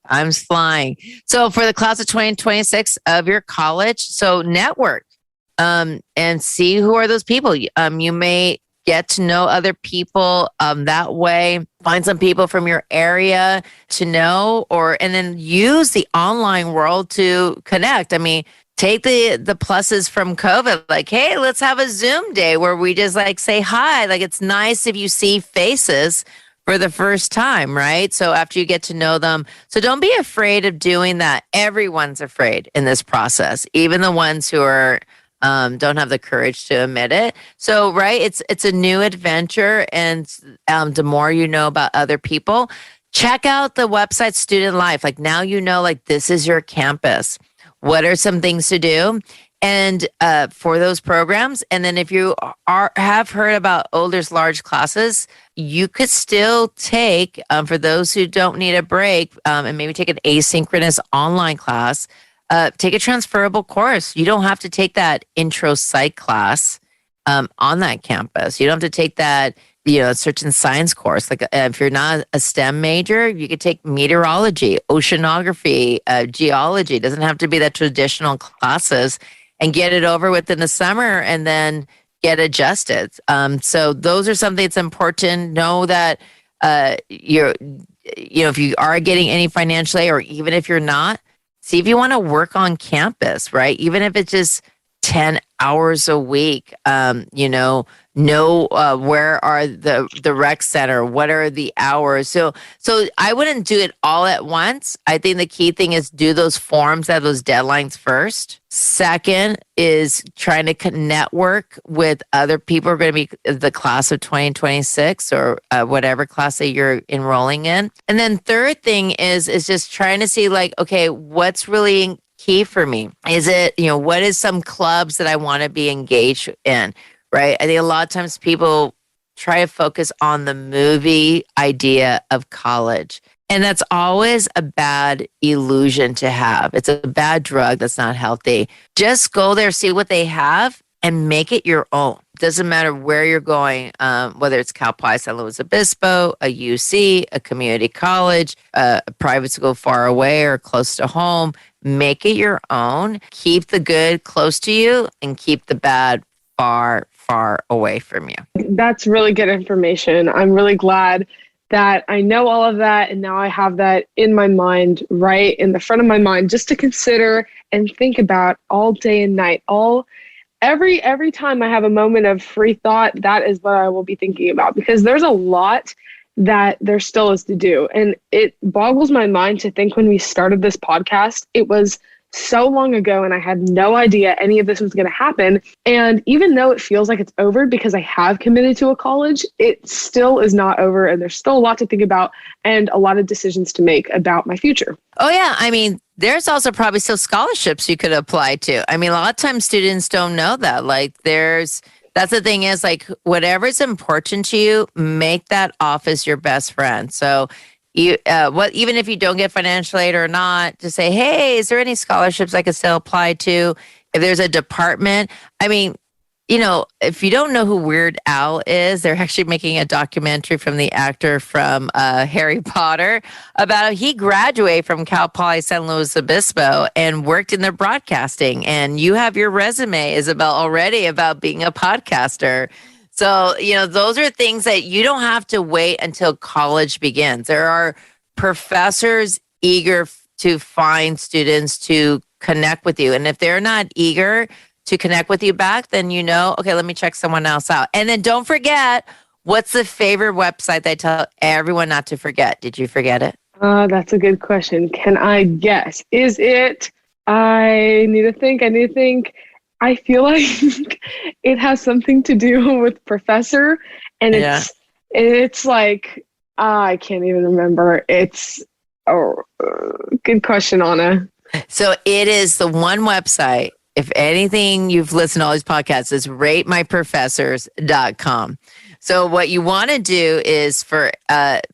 Time's flying. So for the class of 2026 of your college, so network and see who are those people. You may get to know other people that way. Find some people from your area to know, and then use the online world to connect. I mean, take the pluses from COVID, like, hey, let's have a Zoom day where we just like say hi. Like, it's nice if you see faces for the first time, right? So after you get to know them. So don't be afraid of doing that. Everyone's afraid in this process, even the ones who are don't have the courage to admit it. So, right, it's a new adventure, and the more you know about other people, check out the website Student Life. Like, now you know, like, this is your campus. What are some things to do? And for those programs, and then if you have heard about Older's large classes, you could still take, for those who don't need a break, and maybe take an asynchronous online class, take a transferable course. You don't have to take that intro psych class on that campus. You don't have to take that, certain science course. Like if you're not a STEM major, you could take meteorology, oceanography, geology. It doesn't have to be the traditional classes, and get it over with in the summer and then get adjusted. So those are something that's important. Know that if you are getting any financial aid, or even if you're not, see if you want to work on campus, right? Even if it's just 10 hours a week, know where are the rec center, what are the hours. So I wouldn't do it all at once. I think the key thing is do those forms, have those deadlines first. Second is trying to network with other people who are going to be the class of 2026 or whatever class that you're enrolling in. And then third thing is just trying to see, like, okay, what's really key for me? Is it, what is some clubs that I want to be engaged in, right? I think a lot of times people try to focus on the movie idea of college. And that's always a bad illusion to have. It's a bad drug that's not healthy. Just go there, see what they have, and make it your own. Doesn't matter where you're going, whether it's Cal Poly San Luis Obispo, a UC, a community college, a private school far away or close to home. Make it your own. Keep the good close to you and keep the bad far, far away from you. That's really good information. I'm really glad that I know all of that, and now I have that in my mind, right in the front of my mind, just to consider and think about all day and night. Every time I have a moment of free thought, that is what I will be thinking about, because there's a lot that there still is to do. And it boggles my mind to think when we started this podcast, it was so long ago and I had no idea any of this was going to happen. And even though it feels like it's over because I have committed to a college, it still is not over. And there's still a lot to think about and a lot of decisions to make about my future. Oh, yeah. I mean, there's also probably still scholarships you could apply to. I mean, a lot of times students don't know that. Like, that's the thing is, like, whatever's important to you, make that office your best friend. So even if you don't get financial aid or not, just say, hey, is there any scholarships I could still apply to? If there's a department, I mean, if you don't know who Weird Al is, they're actually making a documentary from the actor from Harry Potter about he graduated from Cal Poly San Luis Obispo and worked in their broadcasting. And you have your resume, Isabel, already about being a podcaster. So, those are things that you don't have to wait until college begins. There are professors eager to find students to connect with you. And if they're not eager to connect with you back, then okay, let me check someone else out. And then don't forget, what's the favorite website that I tell everyone not to forget? Did you forget it? That's a good question. Can I guess? Is it, I need to think. I feel like it has something to do with professor, and it's like, I can't even remember. It's good question, Anna. So it is the one website. If anything, you've listened to all these podcasts, is ratemyprofessors.com. So what you want to do is, for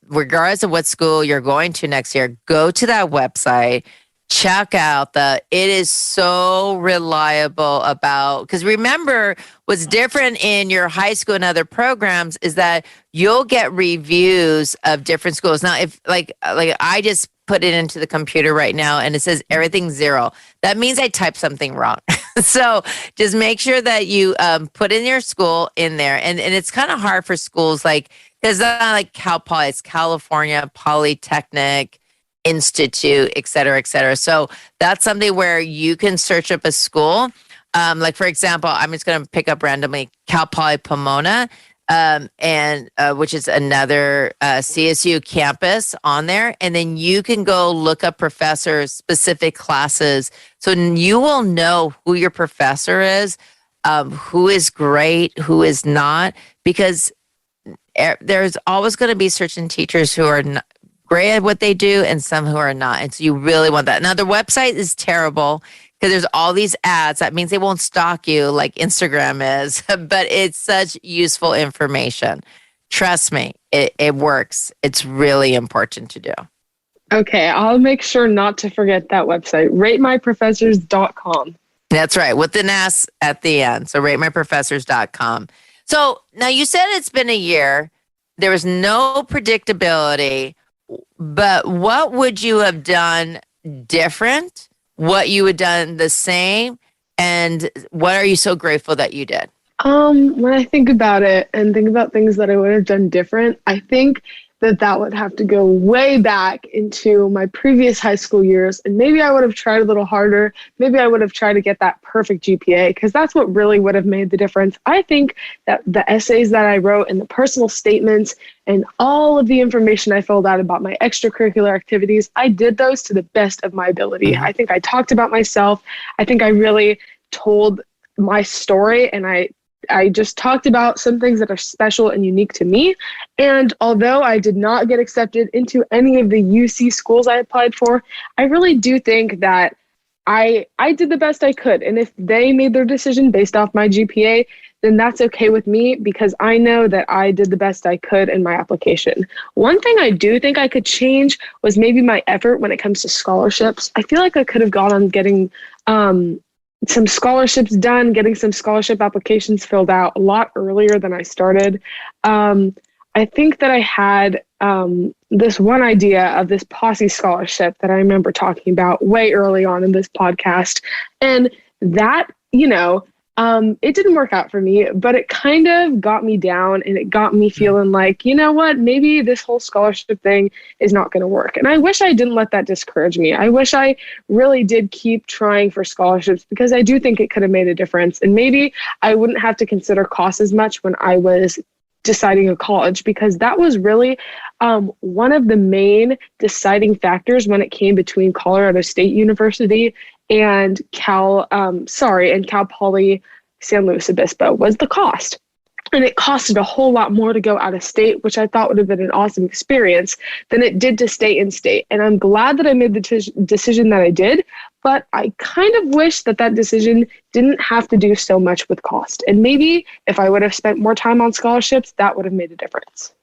regardless of what school you're going to next year, go to that website, check out it is so reliable because remember what's different in your high school and other programs is that you'll get reviews of different schools. Now, if like I just put it into the computer right now and it says everything's 0, that means I typed something wrong. So just make sure that you put in your school in there. And it's kind of hard for schools like, because not like Cal Poly, it's California Polytechnic Institute, et cetera, et cetera. So that's something where you can search up a school. Like, for example, I'm just going to pick up randomly Cal Poly Pomona, and which is another CSU campus on there. And then you can go look up professors, specific classes. So you will know who your professor is, who is great, who is not, because there's always going to be certain teachers who are not great at what they do and some who are not. And so you really want that. Now, their website is terrible because there's all these ads. That means they won't stalk you like Instagram is, but it's such useful information. Trust me, it works. It's really important to do. Okay, I'll make sure not to forget that website, ratemyprofessors.com. That's right, with an S at the end. So ratemyprofessors.com. So now you said it's been a year. There was no predictability. But what would you have done different? What you would done the same? And what are you so grateful that you did? When I think about it and think about things that I would have done different, I think that would have to go way back into my previous high school years. And maybe I would have tried a little harder. Maybe I would have tried to get that perfect GPA, because that's what really would have made the difference. I think that the essays that I wrote and the personal statements and all of the information I filled out about my extracurricular activities, I did those to the best of my ability. I think I talked about myself. I think I really told my story, and I just talked about some things that are special and unique to me. And although I did not get accepted into any of the UC schools I applied for, I really do think that I did the best I could. And if they made their decision based off my GPA, then that's okay with me, because I know that I did the best I could in my application. One thing I do think I could change was maybe my effort when it comes to scholarships. I feel like I could have gone on getting some scholarships done, getting some scholarship applications filled out a lot earlier than I started. I think that I had this one idea of this posse scholarship that I remember talking about way early on in this podcast. And that, it didn't work out for me, but it kind of got me down, and it got me feeling like, you know what, maybe this whole scholarship thing is not going to work. And I wish I didn't let that discourage me. I wish I really did keep trying for scholarships, because I do think it could have made a difference. And maybe I wouldn't have to consider cost as much when I was deciding a college, because that was really one of the main deciding factors when it came between Colorado State University and Cal Poly San Luis Obispo, was the cost. And it costed a whole lot more to go out of state, which I thought would have been an awesome experience, than it did to stay in state. And I'm glad that I made the decision that I did, but I kind of wish that decision didn't have to do so much with cost. And maybe if I would have spent more time on scholarships, that would have made a difference.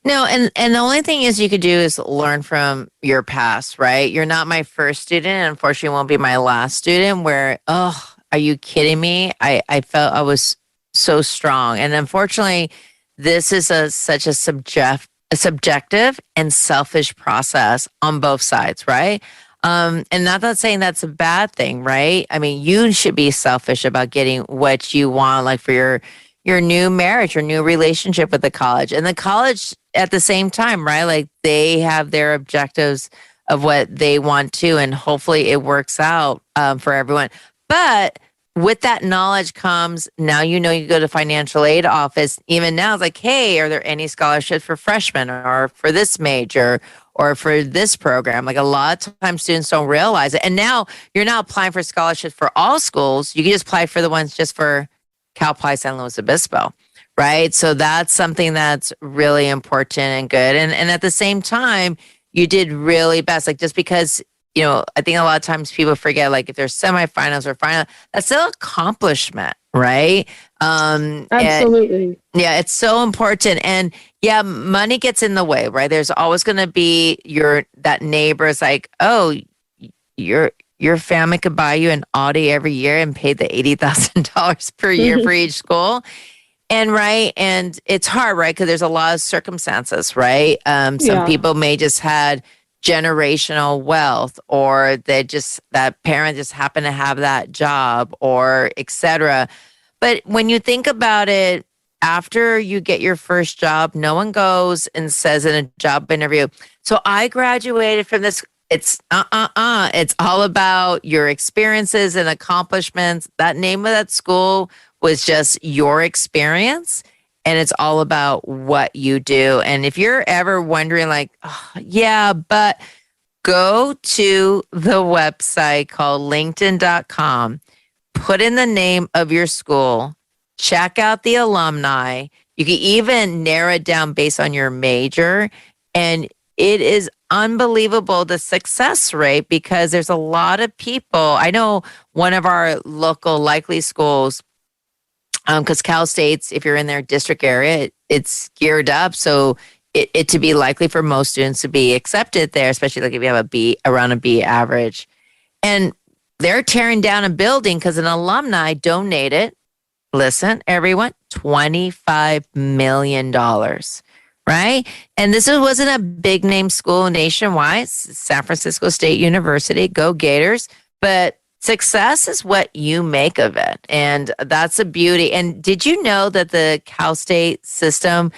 No, and the only thing is you could do is learn from your past, right? You're not my first student, and unfortunately won't be my last student where, oh, are you kidding me? I felt I was so strong. And unfortunately, this is such a subjective and selfish process on both sides, right? And not saying that's a bad thing, right? I mean, you should be selfish about getting what you want, like for your new marriage, your new relationship with the college. And the college at the same time, right? Like they have their objectives of what they want to, and hopefully it works out for everyone. But with that knowledge comes, now you go to financial aid office. Even now, it's like, hey, are there any scholarships for freshmen or for this major or for this program? Like a lot of times students don't realize it. And now you're not applying for scholarships for all schools. You can just apply for the ones just for Cal Poly San Luis Obispo, right? So that's something that's really important and good. And at the same time, you did really best. Like just because, I think a lot of times people forget, like if there's semifinals or final, that's still accomplishment, right? Absolutely. Yeah, it's so important. And yeah, money ggets in the way, right? There's always going to be that neighbor is like, oh, your family could buy you an Audi every year and pay the $80,000 per year for each school. And right. And it's hard, right? Because there's a lot of circumstances, right? Some Yeah. people may just had generational wealth, or that parent just happened to have that job, or etc. But when you think about it, after you get your first job, no one goes and says in a job interview, so I graduated from this. It's It's all about your experiences and accomplishments. That name of that school was just your experience, and it's all about what you do. And if you're ever wondering, like, oh, yeah, but go to the website called linkedin.com, put in the name of your school, check out the alumni. You can even narrow it down based on your major. And it is unbelievable the success rate, because there's a lot of people. I know one of our local likely schools, because Cal State's, if you're in their district area, it's geared up. So it to be likely for most students to be accepted there, especially like if you have a B, around a B average. And they're tearing down a building because an alumni donated, listen, everyone, $25 million, right? And wasn't a big name school nationwide, San Francisco State University, go Gators. But success is what you make of it. And that's a beauty. And did you know that the Cal State system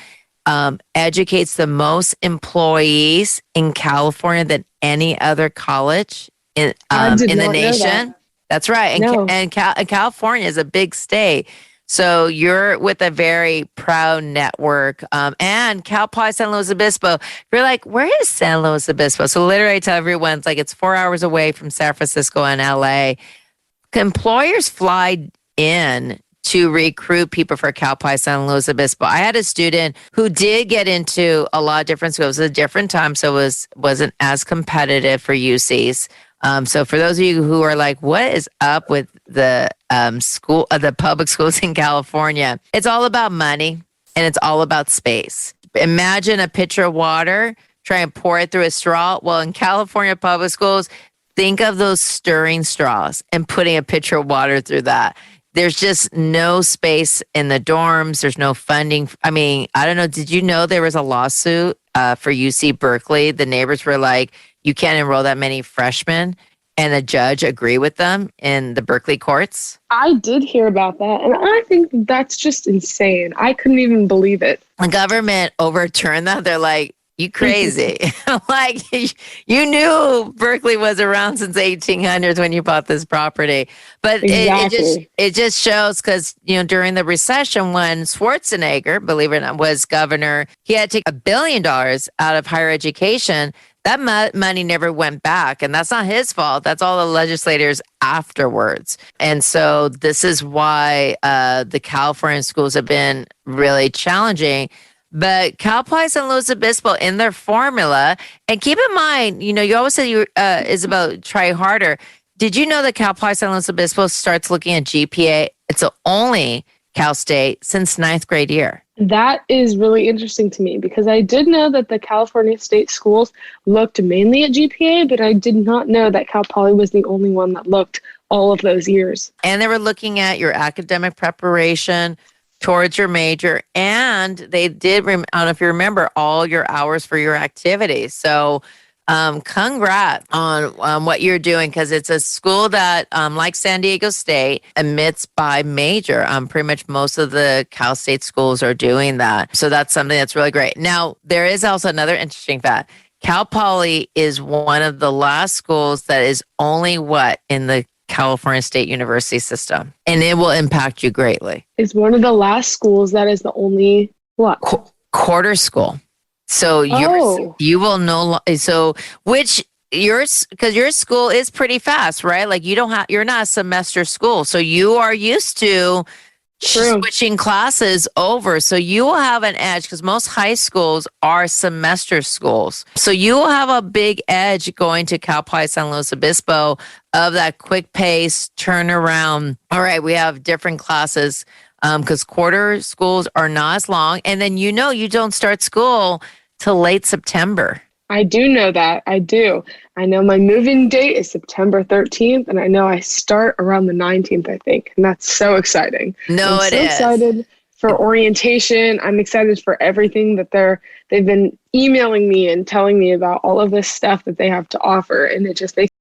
educates the most employees in California than any other college in the nation? That's right. And California is a big state. So you're with a very proud network. And Cal Poly San Luis Obispo, you're like, where is San Luis Obispo? So literally I tell everyone, it's 4 hours away from San Francisco and LA. Employers fly in to recruit people for Cal Poly San Luis Obispo. I had a student who did get into a lot of different schools. It was a different time, so it wasn't as competitive for UCs. So for those of you who are like, what is up with the the public schools in California? It's all about money, and it's all about space. Imagine a pitcher of water, try and pour it through a straw. Well, in California public schools, think of those stirring straws and putting a pitcher of water through that. There's just no space in the dorms. There's no funding. I mean, I don't know. Did you know there was a lawsuit for UC Berkeley? The neighbors were like, you can't enroll that many freshmen. And the judge agreed with them in the Berkeley courts. I did hear about that. And I think that's just insane. I couldn't even believe it. The government overturned that. They're like, you crazy. Like, you knew Berkeley was around since 1800s when you bought this property. But exactly. it just shows, because, during the recession when Schwarzenegger, believe it or not, was governor, he had to take $1 billion out of higher education. That money never went back. And that's not his fault. That's all the legislators afterwards. And so this is why the California schools have been really challenging. But Cal Poly San Luis Obispo, in their formula, and keep in mind, you always say Isabel, try harder. Did you know that Cal Poly San Luis Obispo starts looking at GPA? It's the only Cal State since 9th grade year. That is really interesting to me, because I did know that the California state schools looked mainly at GPA, but I did not know that Cal Poly was the only one that looked all of those years. And they were looking at your academic preparation towards your major, and they did, I don't know if you remember, all your hours for your activities. So congrats on what you're doing, because it's a school that, like San Diego State, admits by major. Pretty much most of the Cal State schools are doing that. So that's something that's really great. Now, there is also another interesting fact. Cal Poly is one of the last schools that is only in the California State University system, and it will impact you greatly. It's one of the last schools that is the only quarter school. So you will know. So because your school is pretty fast, right? Like you're not a semester school, so you are used to switching classes over. So you will have an edge, because most high schools are semester schools. So you will have a big edge going to Cal Poly San Luis Obispo of that quick pace turnaround. All right, we have different classes because quarter schools are not as long. And then you don't start school till late September. I do know that. I do. I know my moving date is September 13th, and I know I start around the 19th, I think. And that's so exciting. I'm No, it so is. excited for orientation. I'm excited for everything that they've been emailing me and telling me about all of this stuff that they have to offer. And it just makes